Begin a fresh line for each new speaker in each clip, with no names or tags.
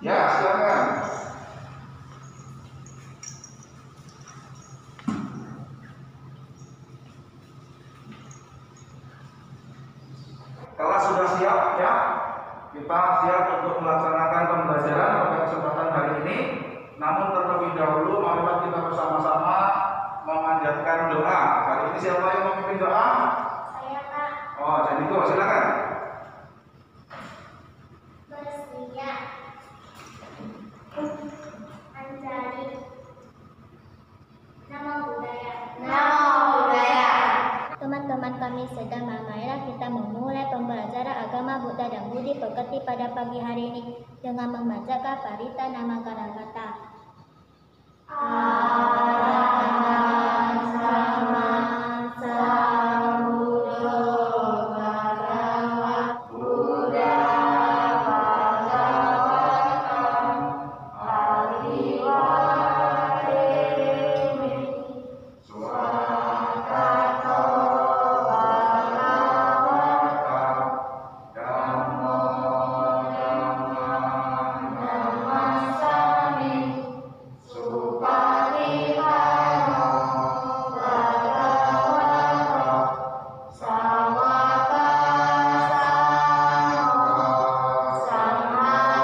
Ya, silakan. Kelas sudah siap ya. Kita siap untuk melaksanakan pembelajaran pada kesempatan hari ini. Namun terlebih dahulu marilah kita bersama-sama memanjatkan doa. Hari ini siapa yang memimpin doa?
Saya, Kak.
Oh, jadi itu silakan.
Bersedia. Anjali. Nama budaya. Teman-teman kami sedang marilah kita memulai pembelajaran agama Buddha dan Budi Pekerti pada pagi hari ini dengan membacakan parita nama kata. Arahant sama sambuddho bhagava Buddha bhagavatam aviwademi swakato bhagavata dhammo namasami Suparihano bhagavato sawakasano sammanami.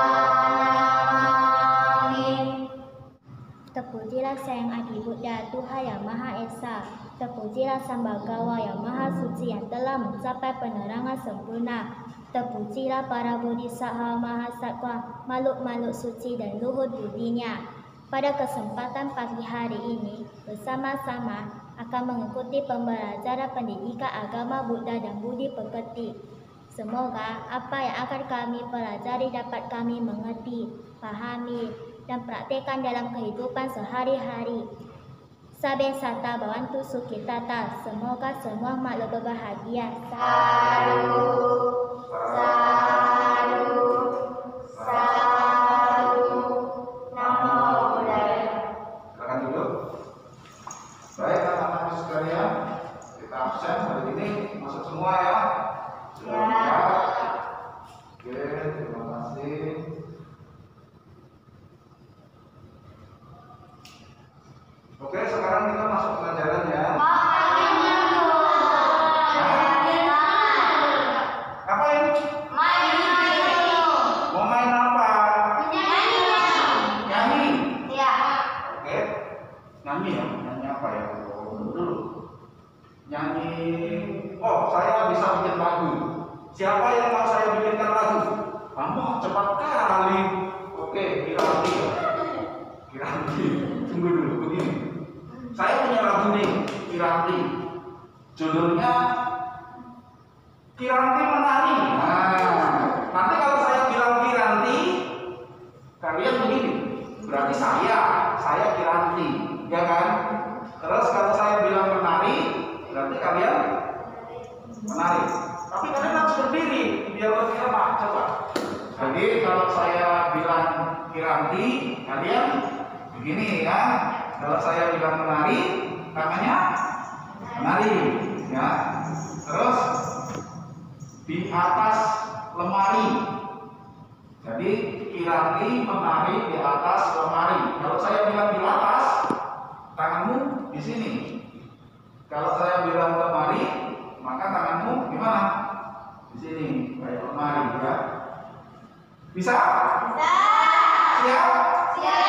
Terpujilah Sang Adi Buddha, Tuhan yang Maha Esa. Terpujilah Sang Bhagawa yang Maha Suci yang telah mencapai penerangan sempurna. Terpujilah para bodhisattva Maha Sattva, makhluk-makhluk suci dan luhur budinya. Pada kesempatan pagi hari ini, bersama-sama akan mengikuti pembelajaran pendidikan agama Buddha dan Budi Pekerti. Semoga apa yang akan kami pelajari dapat kami mengerti, pahami, dan praktekkan dalam kehidupan sehari-hari. Saben sata bawantu sukitata, semoga semua makhluk berbahagia. Sadu, sadu, sadu. Namo Buddhaya.
Silakan duduk. Baik, anak-anak sekalian, kita absen hari ini masuk semua ya. Sudah lengkap. Oke, terima kasih. Oke, sekarang kita masuk pelajaran ya. Ngapain? Mau main apa? Nyanyi. Oke, nyanyi ya. Nyanyi apa ya? Dulu. Nyanyi. Oh, saya bisa bikin lagu. Siapa yang mau saya bikinkan lagu? Kamu cepat kali. Oke, Kiranti. Kiranti. Tunggu dulu, begini. Saya punya lagu nih, Kiranti. Judulnya Kiranti Menari. Nah, nanti kalau saya bilang Kiranti, kalian begini. Berarti saya Kiranti, ya kan? Terus kalau saya bilang menari, berarti kalian menari. Tapi kalian harus berdiri, biar lebih enak. Coba. Jadi kalau saya bilang Kiranti, kalian begini ya. Kalau saya bilang menari, tangannya menari, ya. Terus di atas lemari. Jadi Kiranti menari di atas lemari. Kalau saya bilang di atas, tanganmu di sini. Kalau saya bilang lemari, maka tanganmu gimana? Di sini, kayak lemari, ya. Bisa?
Bisa.
Siap?
Siap.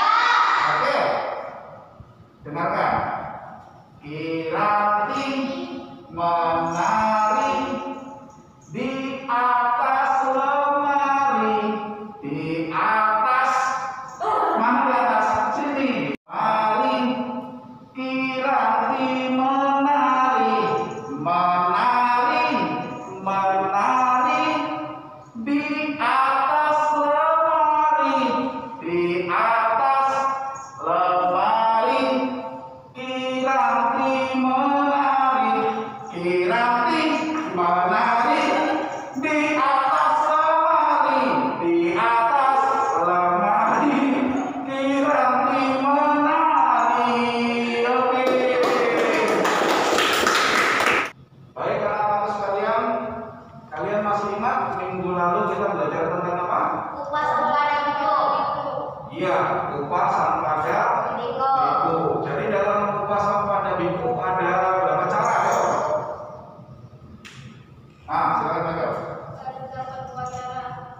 Oke. Dengarkan. Kiranti menari di atas lemari, di atas mana di atas? Sini. Mari Kiranti menari, menari, menari di atas lemari, di atas lemari. Kiranti menari. Iya, upah sama pada biku. Jadi dalam upah sama pada biku ada berapa cara ya? Silakan Michael.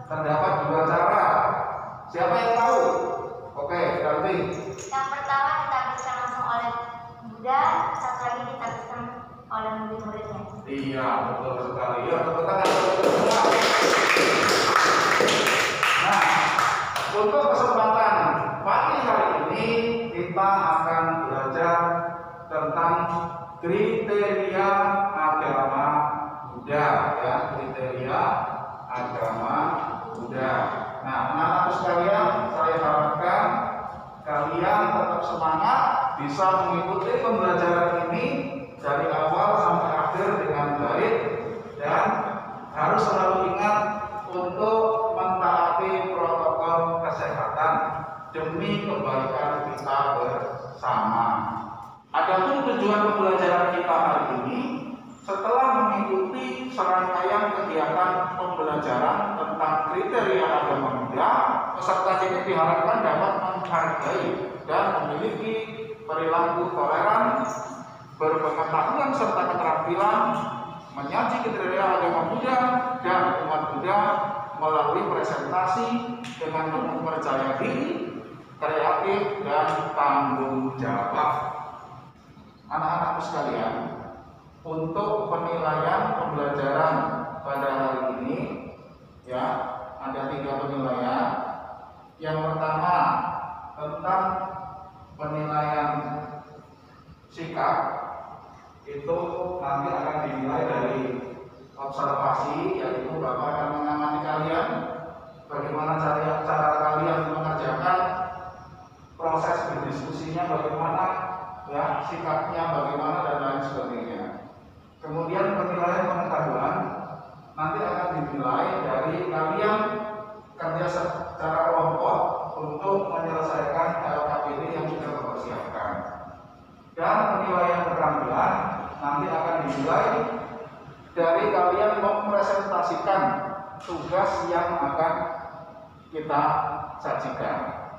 Terdapat dua cara. Siapa yang tahu? Oke, berarti
Yang pertama ditabiskan langsung oleh Buddha, satu lagi ditabiskan oleh murid-muridnya.
iya, betul sekali. Ya, tepuk tangan semua. Nah, untuk kesempatan pagi hari ini kita akan belajar tentang kriteria agama Buddha, ya, kriteria agama Buddha. Nah, anak-anakku sekalian, saya harapkan kalian tetap semangat bisa mengikuti pembelajaran ini dari awal sampai akhir dengan baik dan harus selalu ingat untuk mentaati protokol kesehatan demi kebaikan kita bersama. Adapun tujuan pembelajaran kita hari ini, setelah mengikuti serangkaian kegiatan pembelajaran tentang kriteria agama Buddha, peserta didik diharapkan dapat menghargai dan memiliki perilaku toleran, berpengetahuan serta keterampilan menyaji kriteria agama Buddha dan umat Buddha melalui presentasi dengan penuh percaya diri, kreatif, dan tanggung jawab. Anak-anakku sekalian, untuk penilaian pembelajaran pada hari ini, ya, ada 3 penilaian. Yang pertama tentang penilaian sikap, itu nanti akan dinilai dari observasi, yaitu Bapak akan mengamati kalian bagaimana cara kalian mengerjakan proses berdiskusinya, bagaimana, ya, sikapnya bagaimana dan lain sebagainya. Kemudian penilaian pengetahuan nanti akan dinilai dari kalian kerja secara kelompok untuk menyelesaikan LKPD yang sudah dipersiapkan. Dan penilaian keterampilan nanti akan dinilai dari kalian mempresentasikan tugas yang akan kita sajikan.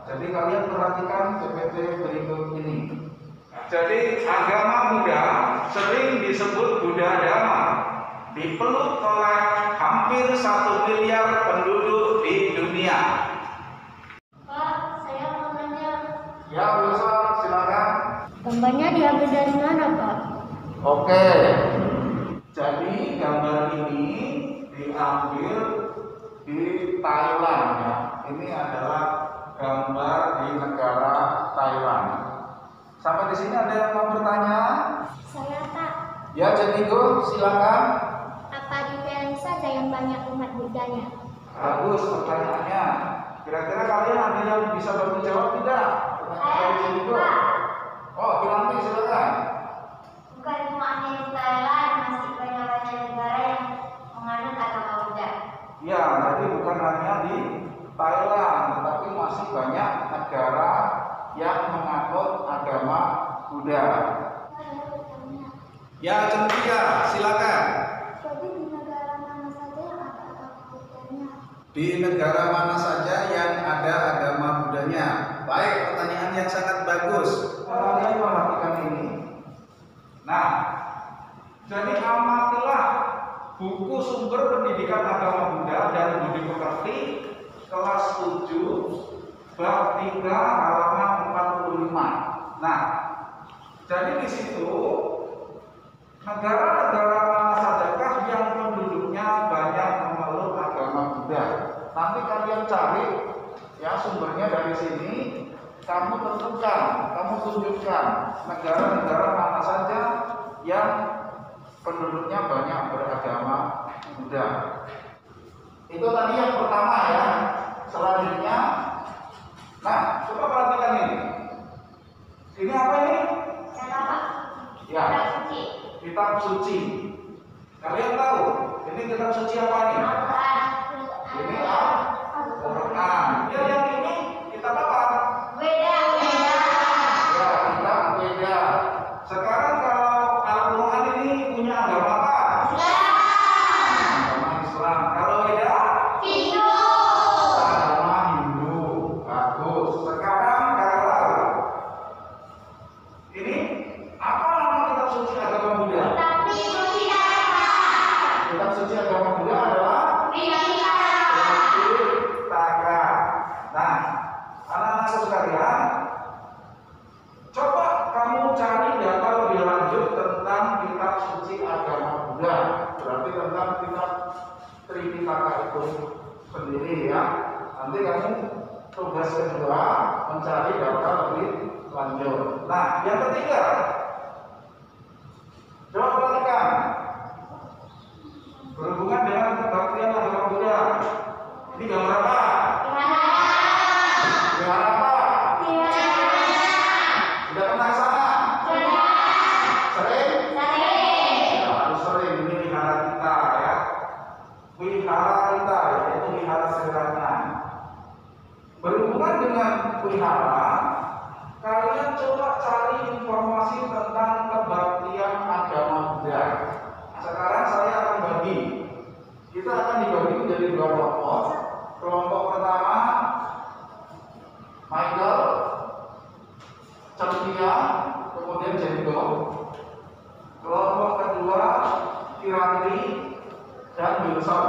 Jadi kalian perhatikan PPT berikut ini. Jadi agama Buddha sering disebut Buddha Dhamma, dipeluk oleh hampir 1 miliar penduduk di dunia.
Pak, saya mau nanya.
Ya, bisa, silakan.
Gambarnya diambil dari mana, Pak?
Oke, jadi gambar ini diambil di Thailand, ya. Ini adalah gambar di negara Thailand. Sampai di sini ada yang mau bertanya?
Saya, Pak.
Ya, Jenigo, silakan.
Apa di Thailand saja yang banyak umat Buddhanya?
Bagus pertanyaannya. Kira-kira kalian ada yang bisa bantu jawab tidak?
Saya, Pak.
Oh, Kiranti, silakan.
Bukan cuma hanya di Thailand, masih banyak-banyak negara yang menganut agama Buddha.
Ya, jadi bukan hanya di Thailand, tetapi masih banyak negara yang menganut agama Buddha. Ya, Centia, silakan.
Jadi di negara mana saja yang ada agama Buddhanya?
Di negara mana saja yang ada agama Buddhanya? Baik, pertanyaan yang sangat bagus. Kalian perhatikan ini. Nah, jadi amatilah buku sumber pendidikan agama Buddha dan Budi Pekerti kelas 7 bab 3 halaman 45. Nah, jadi di situ negara-negara mana sajakah yang penduduknya banyak memeluk agama Buddha? Nanti kalian cari, ya, sumbernya dari sini. Kamu tentukan, kamu tunjukkan negara-negara mana saja yang penduduknya banyak beragama Buddha. Itu tadi yang pertama, ya. Selanjutnya, nah, coba perhatikan ini. Ini apa ini? Ya, kitab suci. Kalian tahu ini kitab suci apa ini? Ini Al-Quran. Ya, yang ini kitab apa? Ya, kitab Weda. Sekarang kalau Al-Quran ini punya agama apa? Agama Islam. Kalau Weda? Agama Hindu. Bagus. Anak-anakku sekalian, coba kamu cari data lebih lanjut tentang kitab suci agama Buddha. Berarti tentang kitab Tripitaka itu sendiri ya. Nanti kamu tugas kedua mencari data lebih lanjut. Nah, yang ketiga, coba perhatikan berhubungan dengan kebaktian agama Buddha. Ini gambar apa? Wihara apa? Sudah pernah ke sana? Sering? Ya, harus sering. Ini wihara kita ya. Wihara kita, yaitu wihara sederhana. Berhubungan dengan wihara, kalian coba cari informasi tentang kebaktian agama Buddha. Sekarang saya akan bagi. Kita akan dibagi menjadi dua kelompok. Kelompok pertama, Michael, Cynthia, kemudian Jericho. Kelompok kedua, Kiranti dan Wilson.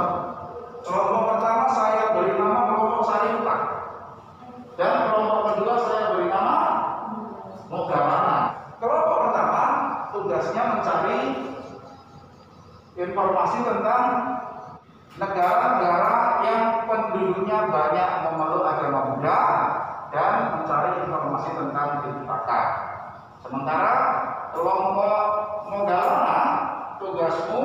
Kelompok pertama saya beri nama kelompok Saripta. Dan kelompok kedua saya beri nama Moggallana. Kelompok pertama tugasnya mencari informasi tentang negara-negara yang penduduknya banyak memeluk agama Buddha dan mencari informasi tentang Tripitaka. Sementara kelompok Moggallana tugasmu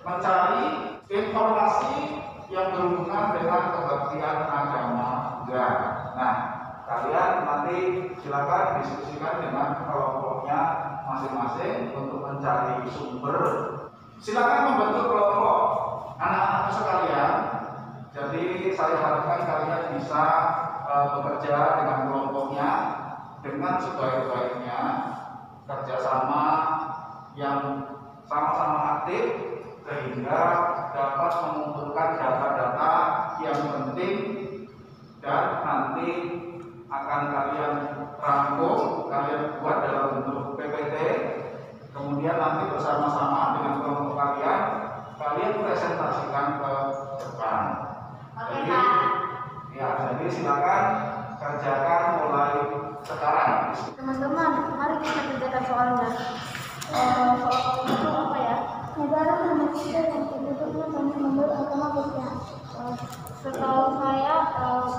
mencari informasi yang berhubungan dengan kebaktian agama Buddha. Nah, kalian nanti silakan diskusikan dengan kelompoknya masing-masing untuk mencari sumber. Silakan membentuk kelompok anak-anakku sekalian. Jadi saya harapkan kalian bisa bekerja dengan kelompoknya dengan sebaik-baiknya, kerjasama yang sama-sama aktif sehingga dapat mengumpulkan data-data yang penting dan nanti akan kalian rangkum, kalian buat dalam bentuk PPT. Kemudian nanti bersama-sama dengan kelompok kalian presentasikan ke depan.
Oke,
Jadi,
Pak.
ya, jadi silakan kerjakan mulai sekarang.
Teman-teman, mari kita kerjakan soalnya. Soal itu apa ya? Negara mana saja yang penduduknya banyak memeluk agama Buddha. Setahu saya,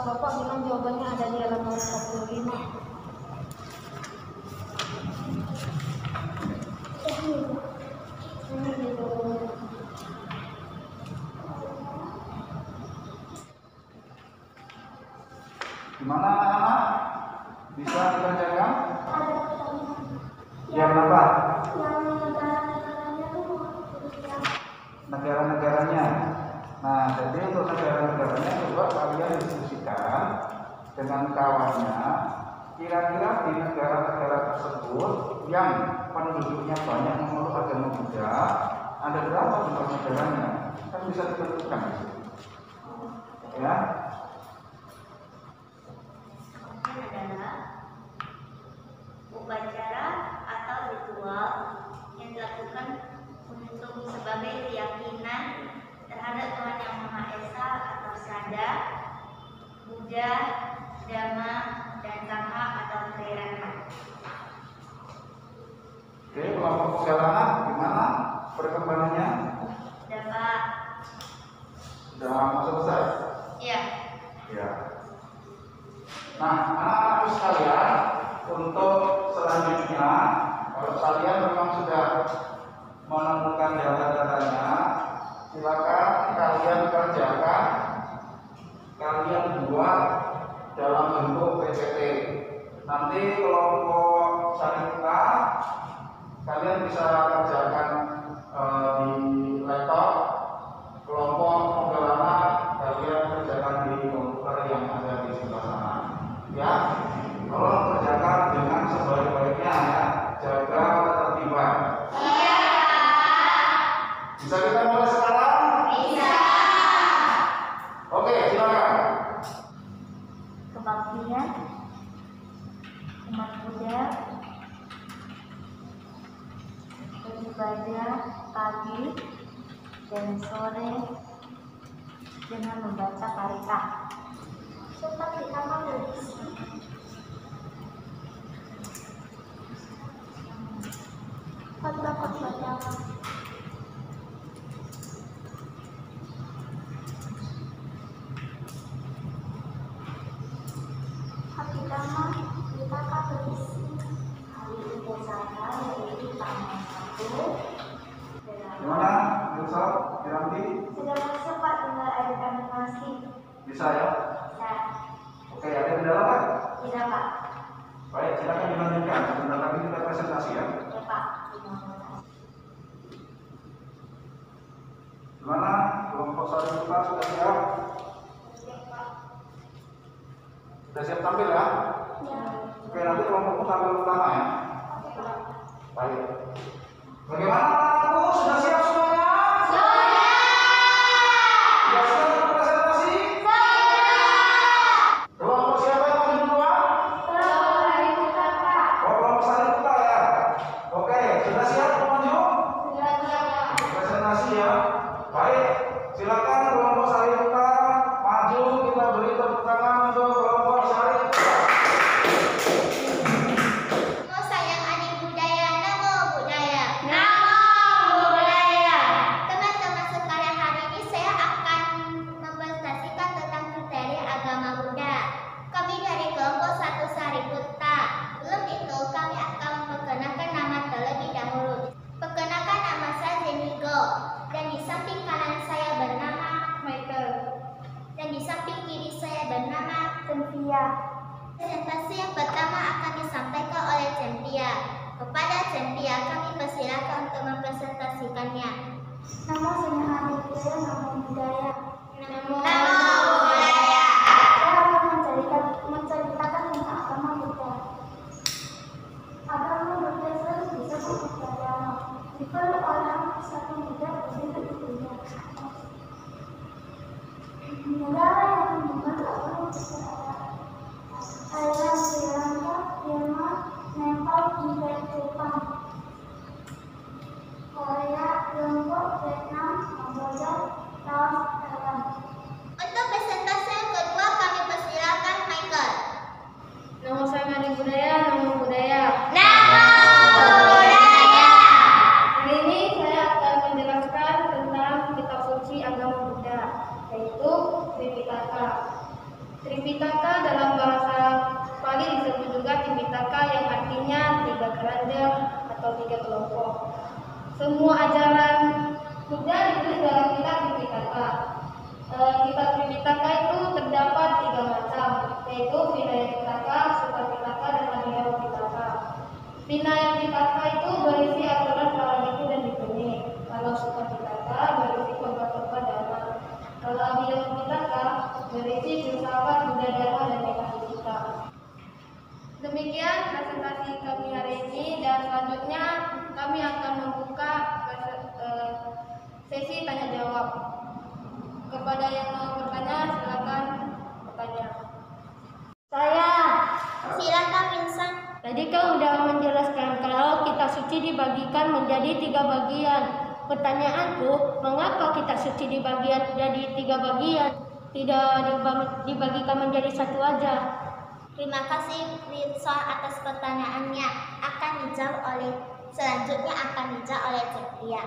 Bapak bilang jawabannya ada di halaman 45.
Gimana anak-anak? Bisa dikerjakan? Yang apa? Negara-negaranya. Nah, jadi untuk negara-negaranya coba kalian diskusikan dengan kawannya. Kira-kira di negara-negara tersebut yang penduduknya banyak memeluk agama Buddha, ada berapa jumlah negaranya? Kan bisa ditentukan. Ya.
Adalah upacara atau ritual yang dilakukan untuk sebagai keyakinan terhadap Tuhan Yang Maha Esa atau Sada, Buddha, Dhamma, dan Sangha atau Triratna.
Oke, kelompok Moggallana gimana perkembangannya?
Dapat.
Sudah mau selesai?
Iya.
Ya. Nah, anak-anakku sekalian, untuk selanjutnya, kalau kalian memang sudah menemukan data-datanya, silakan kalian kerjakan, kalian buat dalam bentuk PPT. Nanti kelompok Saripta kalian bisa kerjakan di laptop, kelompok Moggallana kalian kerjakan di komputer yang ada di sebelah sana. Ya, tolong kerjakan dengan sebaik-baiknya ya, jaga ketertiban.
Iya.
Bisa kita mulai sekarang?
Bisa.
Oke, silakan.
Kebaktian umat Buddha beribadah pagi dan sore dengan membaca karita. Seperti apa, Budis?
Sudah siap tampil ya?
Ya.
Oke, nanti kelompokmu tampil pertama ya. Baik. Bagaimana anak-anakku? Sudah siap semuanya? Sudah siap untuk presentasi? Kelompok siapa yang maju duluan? Oh, kelompok Saripta ya. Oke, sudah siap untuk maju? Presentasi ya. Baik, silakan kelompok Saripta maju. Kita beri tepuk tangan untuk kelompok Saripta.
Namo sayang adik budaya, namo budaya. Namo budaya. Teman-teman sekalian, hari ini saya akan mempresentasikan tentang kriteria agama Buddha. Kami dari kelompok 1 Sariputta. Sebelum itu kami akan memperkenalkan nama terlebih dahulu. Perkenalkan, nama saya Zenigo, dan di samping kanan saya bernama Michael, dan di samping kiri saya bernama Cynthia. Presentasi yang pertama akan disampaikan oleh Cynthia. Kepada Cynthia kami persilakan untuk mempresentasikannya. Nama saya adik budaya, nama budaya. Namo budaya. Saya akan menceritakan tentang agama Buddha. Agama Buddha selalu disebut budaya. Diperlu orang satu Buddha berbeda di dunia. Negara yang menyebut agama Buddha adalah Sri Lanka, Myanmar, Nepal, Tibet, Jepang, Korea, Tiongkok, Vietnam, Kamboja, Laos, Thailand. Untuk presentasi yang kedua kami persilakan Michael.
Nama saya adik budaya, nama budaya.
Namo budaya.
Hari ini saya akan menjelaskan tentang kitab suci agama Buddha, yaitu Tripitaka. Tripitaka dalam bahasa Pali disebut juga Tripitaka, yang artinya 3 keranjang atau 3 kelompok. Semua ajaran Buddha ditulis dalam kitab Tripitaka. Kitab Tripitaka itu terdapat 3 macam, yaitu Vinaya Pitaka, Sutta Pitaka, dan Madhyama Pitaka. Vinaya Pitaka itu berisi aturan para biku dan bikuni. Kalau Sutta Pitaka berisi khotbah-khotbah dhamma. Kalau Abhidhamma Pitaka berisi filsafat Buddha Dharma dan metafisika. Demikian presentasi kami hari ini, dan selanjutnya kami akan membuka sesi tanya jawab. Kepada yang mau bertanya, silakan bertanya.
Saya. Silakan Vincent.
Tadi kau sudah menjelaskan kalau kitab suci dibagikan menjadi 3 bagian. Pertanyaanku, mengapa kitab suci dibagikan jadi 3 bagian? Tidak dibagikan menjadi 1 aja.
Terima kasih Vincent atas pertanyaannya. Selanjutnya akan dijawab oleh Cynthia.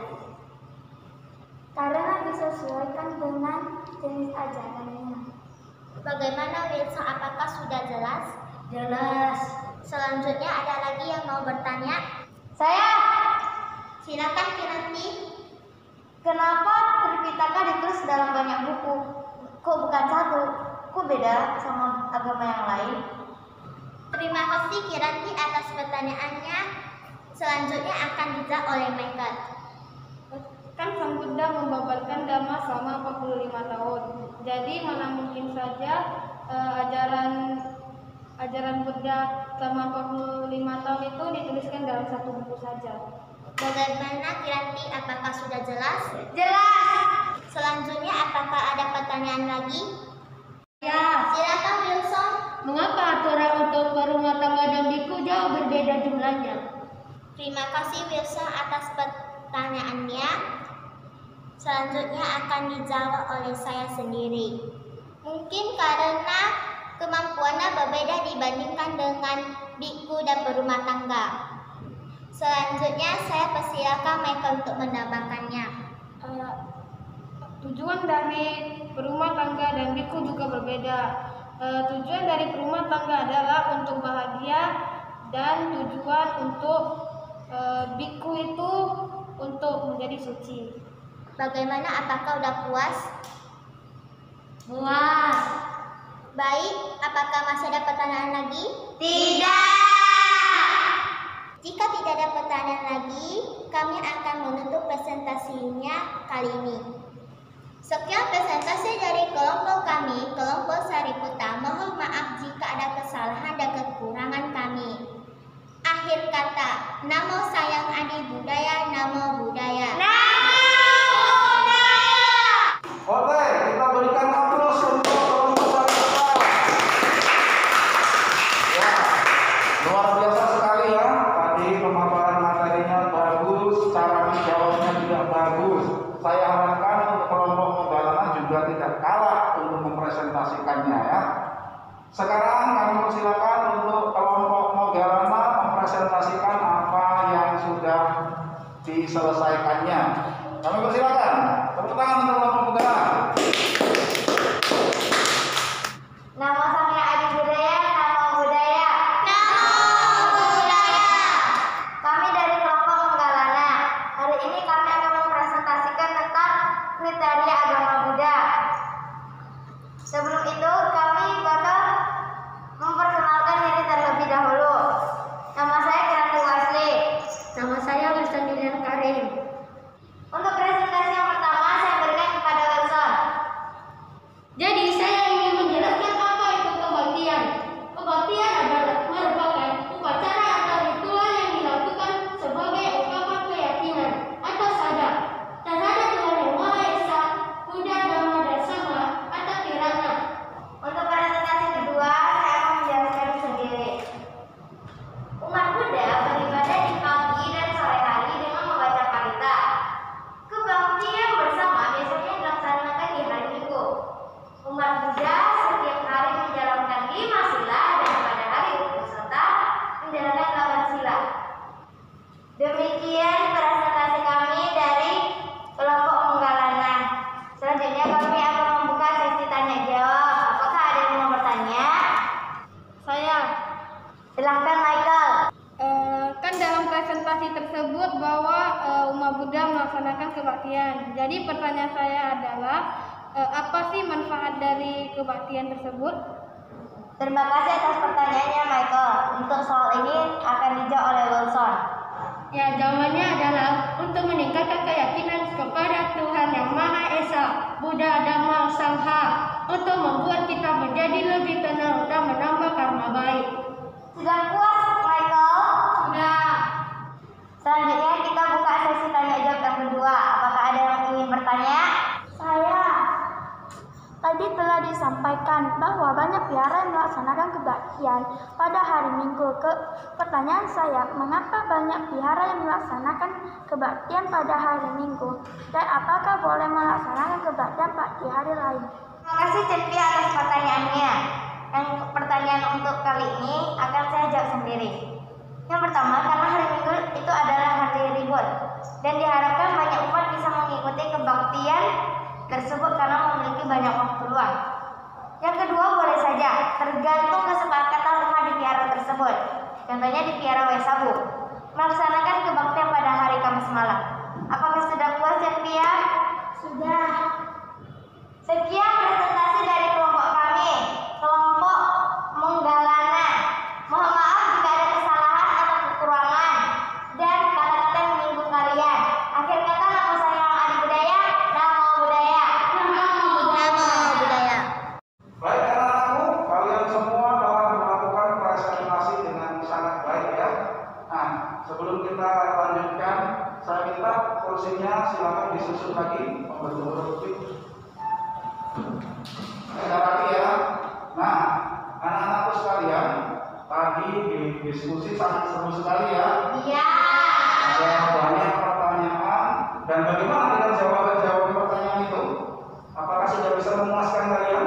Karena disesuaikan dengan jenis ajarannya. Bagaimana Wilson, apakah sudah jelas?
Jelas.
Selanjutnya ada lagi yang mau bertanya?
Saya.
Silakan Kiranti.
Kenapa Tripitaka ditulis dalam banyak buku? Kok bukan 1? Kok beda sama agama yang lain?
Terima kasih Kiranti atas pertanyaannya. Selanjutnya akan dijawab oleh Michael.
Kan Sang Buddha membabarkan Dhamma selama 45 tahun. Jadi mana mungkin saja ajaran Buddha selama 45 tahun itu dituliskan dalam 1 buku saja.
Bagaimana Kiranti, apakah sudah jelas?
Jelas.
Selanjutnya apakah ada pertanyaan lagi?
Ya.
Silakan Wilson.
Mengapa aturan untuk berumah tangga dan biku jauh berbeda jumlahnya?
Terima kasih Wilson atas pertanyaannya. Selanjutnya akan dijawab oleh saya sendiri. Mungkin karena kemampuannya berbeda dibandingkan dengan biku dan berumah tangga. Selanjutnya saya persilakan Michael untuk menambahkannya.
Tujuan dari berumah tangga dan biku juga berbeda. Tujuan dari berumah tangga adalah untuk bahagia, dan tujuan untuk biku itu untuk menjadi suci.
Bagaimana, apakah udah puas?
Puas.
Baik, apakah masih ada pertanyaan lagi?
Tidak.
Jika tidak ada pertanyaan lagi, kami akan menutup presentasinya kali ini. Sekian presentasi dari kelompok kami, kelompok Sariputa. Mohon maaf jika ada kesalahan dan kekurangan kami. Akhir kata, namo sayang adi budaya, namo budaya.
Oke, kita berikan aplaus untuk kelompok Sariputa. Ya, luar biasa sekali ya. Tadi pemaparan materinya bagus, cara menjawabnya juga bagus. Saya harapkan untuk kelompok Mogalana juga tidak kalah untuk mempresentasikannya ya. Sekarang kami persilakan untuk kelompok Mogalana mempresentasikan apa yang sudah diselesaikannya. Kami persilakan. Tepuk tangan untuk kelompok Mogalana.
Nama saya Adi Budaya, nama budaya. Kami dari kelompok Mogalana. Hari ini kami akan mempresentasikan tentang kriteria agama Buddha. Sebelum itu, kami bakal memperkenalkan diri terlebih dahulu. Nama saya Kiranti Wesley. Nama saya Wilson Julian Karim. Untuk presentasi yang pertama, saya berikan kepada Wilson. Jadi, saya ingin menjelaskan apa itu kebaktian. Kebaktian adalah merupakan upacara atau ritual yang dilakukan sebagai ungkapan keyakinan atau sadar terhadap Tuhan Yang Maha Esa, Buddha, Dhamma, dan Sangha atau Kirana. Untuk presentasi kedua, saya akan menjelaskan sendiri. Umat Buddha beribadah di pagi dan sore hari dengan membaca parita. Kebaktian bersama biasanya dilaksanakan di hari Minggu. Umat Buddha setiap hari menjalankan 5 sila dan pada hari Uposatha menjalankan 8 sila. Demikian presentasi kami dari kelompok Mogalana. Selanjutnya kami akan membuka sesi tanya jawab. Apakah ada yang mau bertanya? Saya. Silahkan Michael.
Kan dalam presentasi tersebut bahwa umat Buddha melaksanakan kebaktian. Jadi pertanyaan saya adalah apa sih manfaat dari kebaktian tersebut?
Terima kasih atas pertanyaannya Michael. Untuk soal ini akan dijawab oleh Wilson.
Ya, jawabannya adalah untuk meningkatkan keyakinan kepada Tuhan Yang Maha Esa, Buddha, Dhamma, Sangha, untuk membuat kita menjadi lebih tenang dan menambah karma baik.
Sudah puas Michael?
Sudah.
Selanjutnya kita buka sesi tanya jawab yang kedua. Apakah ada yang ingin bertanya?
Saya. Tadi telah disampaikan bahwa banyak wihara yang melaksanakan kebaktian pada hari Minggu. Pertanyaan saya, mengapa banyak wihara yang melaksanakan kebaktian pada hari Minggu? Dan apakah boleh melaksanakan kebaktian di hari lain?
Terima kasih Cenpia atas pertanyaannya. Yang pertanyaan untuk kali ini akan saya jawab sendiri. Yang pertama, karena hari Minggu itu adalah hari libur dan diharapkan banyak umat bisa mengikuti kebaktian tersebut karena memiliki banyak waktu luang. Yang kedua, boleh saja tergantung kesepakatan umat di vihara tersebut. Contohnya di vihara Wesabu melaksanakan kebaktian pada hari Kamis malam. Apakah sudah puas Cenpia?
Sudah.
Sekian presentasi dari kelompok kami, kelompok Mogalana. Mohon maaf jika ada kesalahan atau kekurangan dan kata-kata yang menyinggung kalian. Akhir kata, nama saya Adi Budaya, namo budaya.
Namo budaya.
Baik anak-anakku, kalian semua telah melakukan presentasi dengan sangat baik ya. Nah, sebelum kita lanjutkan, saya minta kursinya silakan disusun lagi, membentuk rapi ya. Nah, anak-anakku sekalian, tadi di diskusi sangat seru sekali ya.
Iya.
Ada banyak pertanyaan dan bagaimana dengan jawaban-jawaban pertanyaan itu? Apakah sudah bisa memuaskan kalian?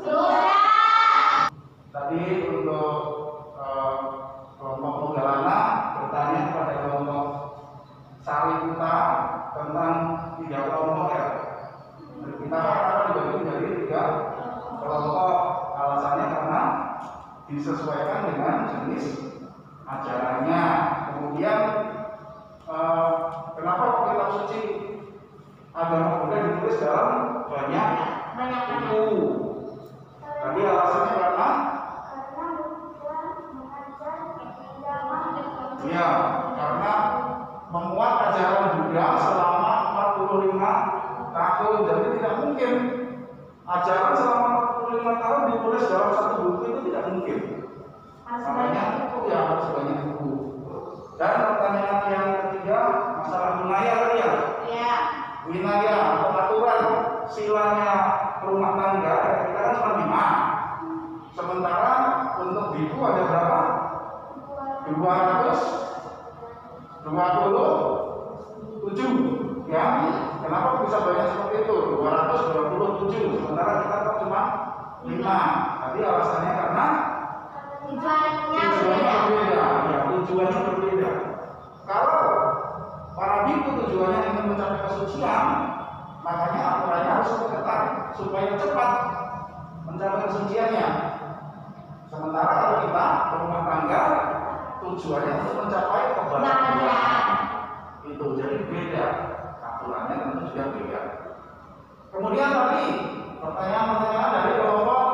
Sudah.
Tadi untuk kelompok Mogalana bertanya kepada kelompok Sariputa tentang 3 kelompok ya. Kita akan dibagi menjadi 3 kelompok. Alasannya karena disesuaikan dengan jenis ajarannya. Kemudian kenapa kitab suci agama Buddha ditulis dalam banyak buku? Tadi alasannya karena ya, karena memuat ajaran Buddha selama 45 tahun. Jadi tidak mungkin Makanya itu ya harus banyak buku. Dan pertanyaan yang ketiga masalah wilayah tadi ya.
Iya.
Wilayah pengaturan silanya rumah tangga kita kan cuma 5. Sementara untuk biku ada berapa? 227 ya. Kenapa bisa banyak seperti itu? 227 sementara kita kok cuma 5. Tadi alasannya karena
Tujuannya
berbeda. Ya, tujuannya berbeda. Kalau para biku tujuannya ingin mencapai kesucian, makanya aturannya harus ketat supaya cepat mencapai kesuciannya. Sementara kalau kita berumah tangga tujuannya untuk mencapai kebahagiaan. Itu jadi beda. Aturannya tentu juga beda. Kemudian tadi pertanyaan-pertanyaan dari kelompok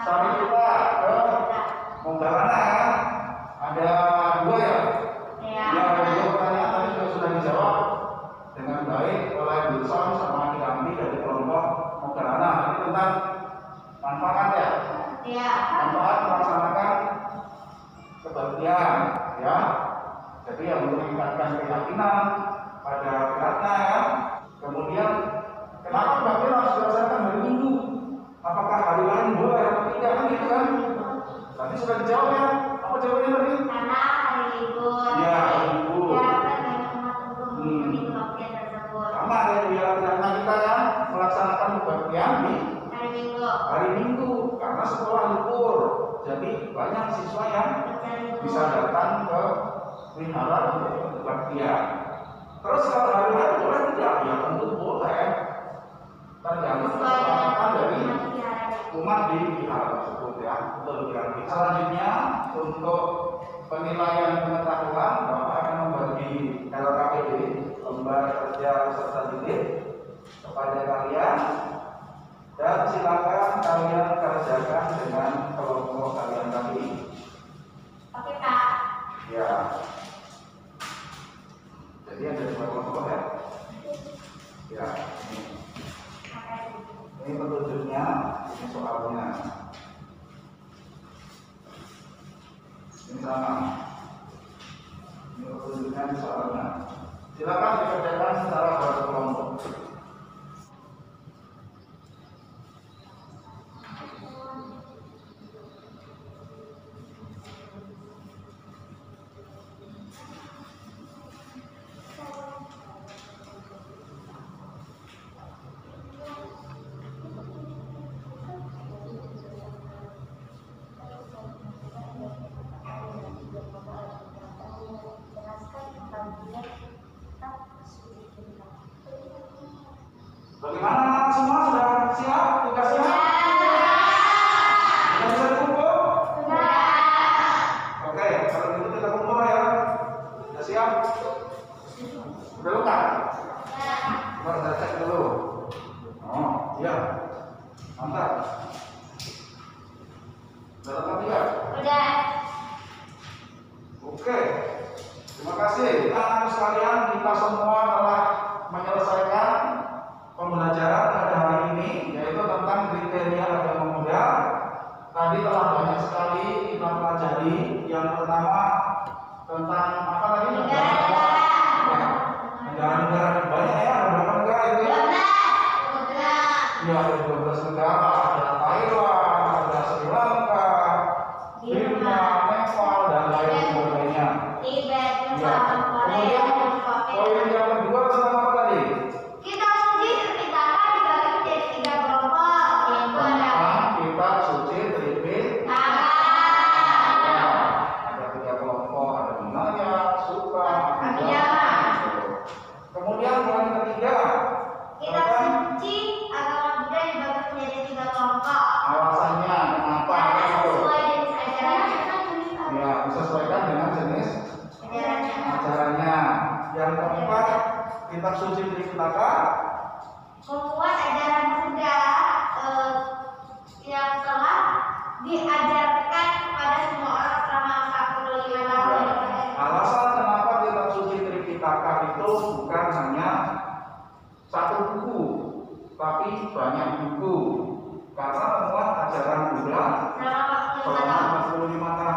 sari kita ke Monggalana ya. Ada 2 ya.
Iya.
Ya, ada 2 pertanyaan tadi juga sudah dijawab dengan baik oleh Wilson sama Kirambi dari kelompok Monggalana. Ini tentang manfaat ya.
Iya.
Manfaat melaksanakan kebaktian ya. Jadi yang meningkatkan keyakinan pada Ratna ya. Kemudian kenapa kebaktian harus dilaksanakan hari Minggu? Apakah hari lain boleh atau tidak kan gitu kan? Tadi sudah dijawab ya. Apa jawabannya tadi?
Karena hari libur.
Ya, hari libur.
Diharapkan banyak umat untuk mengikuti kebaktian tersebut.
Sama kayak biar Ratna kita ya melaksanakan kebaktian di
Hari Minggu.
hari Minggu karena sekolah libur. Jadi banyak siswa yang bisa datang ke wihara untuk kebaktian. Terus kalau hari lain boleh tidak? Ya tentu boleh. Tergantung kesepakatan dari umat di wihara tersebut ya. Untuk diganti. Selanjutnya untuk penilaian pengetahuan Bapak akan membagi LKPD lembar kerja peserta didik kepada kalian dan silakan kalian kerjakan dengan kelompok kalian tadi.
Oke, Kak.
Ya. Jadi ada 2 kelompok ya. Ya. Ini petunjuknya, ini soalnya. Ini sama. Ini petunjuknya, ini soalnya. Silakan dikerjakan secara berkelompok. Bagaimana anak semua sudah siap tugasnya? Sudah bisa dikumpul? Oke, kalau gitu kita kumpul ya. Sudah siap? Sudah lengkap? Coba kita cek dulu. Oh, iya. Mantap. Sudah lengkap ya?
Udah.
Oke. Terima kasih. Anak-anak sekalian, kita semua telah menyelesaikan pembelajaran pada hari ini, yaitu tentang kriteria agama muda. Tadi telah banyak sekali kita pelajari. Yang pertama tentang apa tadi? Negara-negara banyak ya, ada berapa negara itu ya? Ya, ada 12 negara, ada Thailand, ada Sri Lanka, Birma, Nepal, dan lain sebagainya.
Tibet,
Ya. Kemudian poin yang kedua tentang apa tadi?
kita uji terpitakan dibagi menjadi 3 kelompok, yaitu ada
Kitab suci Tripit.
Tangan,
Ada 3 kelompok, ada Vinaya, Suka,
Abhidhamma.
Kemudian poin ketiga,
Kitab suci agama Buddha dibagi menjadi 3 kelompok.
alasannya kenapa?
Karena
Itu.
sesuai jenis ajarannya.
Ya, disesuaikan dengan jenis
Ajarannya.
ajarannya. Yang keempat, kitab suci Tripitaka.
Membuat ajaran Buddha yang telah diajarkan kepada semua orang selama 45 tahun.
Alasan kenapa kitab suci Tripitaka itu bukan hanya 1 buku, tapi banyak buku. Karena memuat ajaran Buddha
Selama 45 tahun.
selama 45 tahun.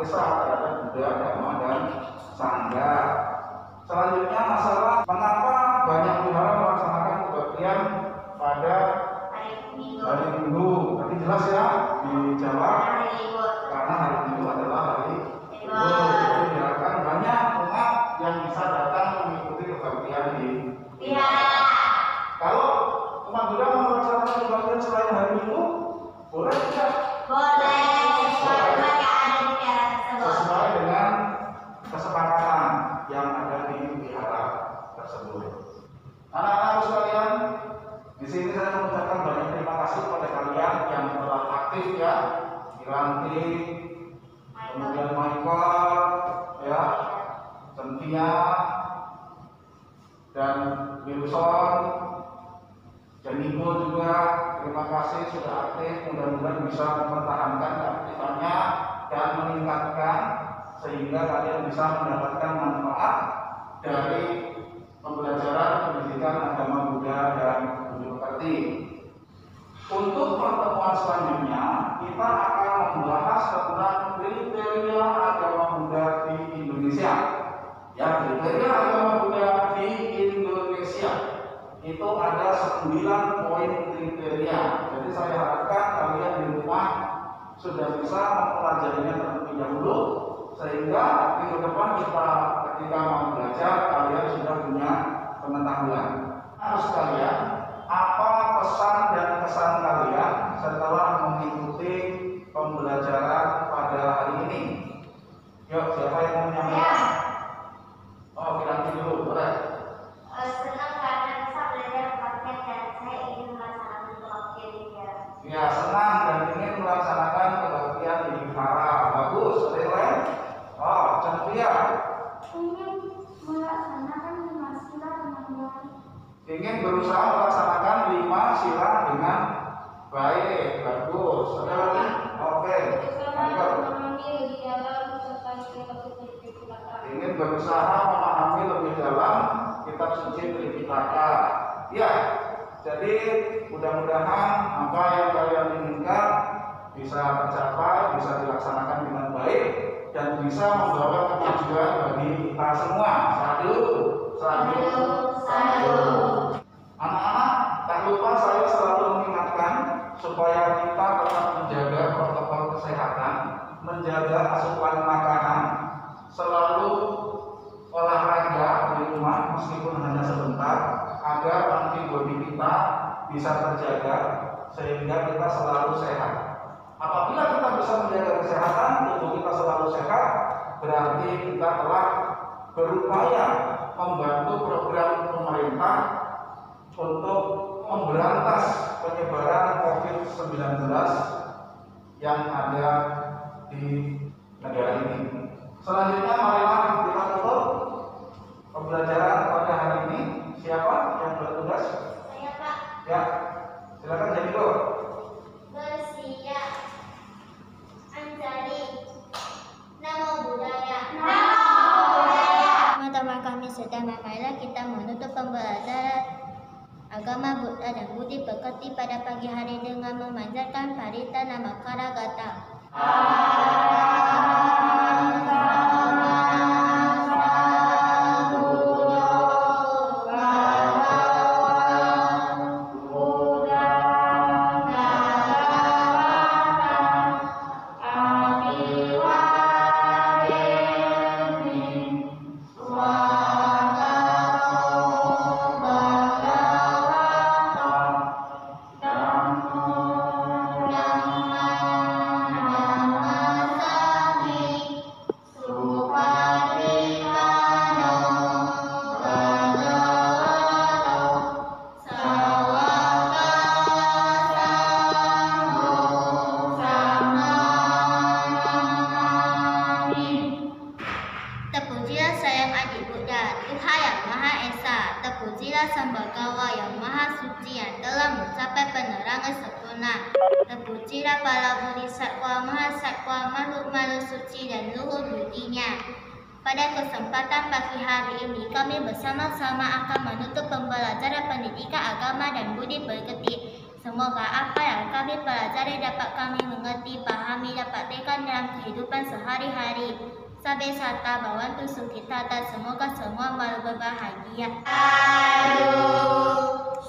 Esa terhadap Buddha, Dhamma, dan Sangha. Selanjutnya masalah mengapa banyak wihara melaksanakan kebaktian pada hari Minggu. Tadi jelas ya dijawab karena hari Minggu adalah hari Minggu. Jadi diharapkan banyak umat yang bisa datang mengikuti kebaktian di wihara. Kalau umat Buddha mau melaksanakan kebaktian selain hari Minggu, boleh tidak?
Boleh.
Sesuai dengan kesepakatan yang ada di wihara tersebut. Anak-anak sekalian, di sini saya mengucapkan banyak terima kasih kepada kalian yang telah aktif ya, Iranti, kemudian Michael, ya, Cynthia, dan Wilson, dan Ibu juga. Terima kasih sudah aktif. Mudah-mudahan bisa mempertahankan keaktifannya dan meningkatkan sehingga kalian bisa mendapatkan manfaat dari pembelajaran pendidikan agama Buddha dan Budi Pekerti. Untuk pertemuan selanjutnya kita akan membahas tentang kriteria agama Buddha di Indonesia. Ya, kriteria agama Buddha di Indonesia itu ada 9 poin kriteria. Jadi saya harapkan kalian di rumah sudah bisa mempelajarinya terlebih dahulu sehingga minggu depan ketika mau belajar kalian sudah punya pengetahuan. Harus kalian apa pesan dan kesan kalian setelah mengikuti pembelajaran pada hari ini? Yuk, siapa yang mau menyampaikan? Oh, Kiranti dulu, boleh.
Senang karena bisa belajar praktek dan saya ingin melaksanakan kebaktian di wihara.
Ya, senang dan ingin melaksanakan kebaktian di wihara. Bagus, ada yang lain? Oh, Cynthia.
Ingin melaksanakan 5 sila dengan baik.
Ingin berusaha melaksanakan 5 sila dengan baik. Bagus. Ada lagi? Oke. Ingin berusaha memahami lebih dalam kitab suci Tripitaka. Ya, jadi mudah-mudahan apa yang kalian inginkan bisa tercapai, bisa dilaksanakan dengan baik dan bisa membawa kemajuan bagi kita semua. Satu. Anak-anak, tak lupa saya selalu mengingatkan supaya kita tetap menjaga protokol kesehatan, menjaga asupan makanan, selalu olahraga di rumah meskipun hanya sebentar agar antibodi kita bisa terjaga sehingga kita selalu sehat. Apabila kita bisa menjaga kesehatan, tubuh kita selalu sehat, berarti kita telah berupaya membantu program pemerintah untuk memberantas penyebaran COVID-19 yang ada di negara ini. Selanjutnya marilah kita tutup pembelajaran pada hari ini. Siapa yang bertugas?
Saya, Pak.
Ya, silakan jadi dulu.
Bersiap. Anjali. Namo Buddhaya. Teman-teman kami sedang marilah kita menutup pembelajaran agama Buddha dan Budi Pekerti pada pagi hari dengan memanjatkan parita namakara gata. Terpujilah Sang Adik Buddha, Tuhan Yang Maha Esa. Terpujilah Sambagawa yang Maha Suci yang telah mencapai penerangan sempurna. Terpujilah para bodhisattva, mahasatwa, makhluk-makhluk suci dan luhur budinya. Pada kesempatan pagi hari ini, kami bersama-sama akan menutup pembelajaran pendidikan agama dan budi pekerti. Semoga apa yang kami pelajari dapat kami mengerti, pahami, dan praktikkan dalam kehidupan sehari-hari. Sampai serta membantu kita dan semoga semua malu berbahagia. Aduh,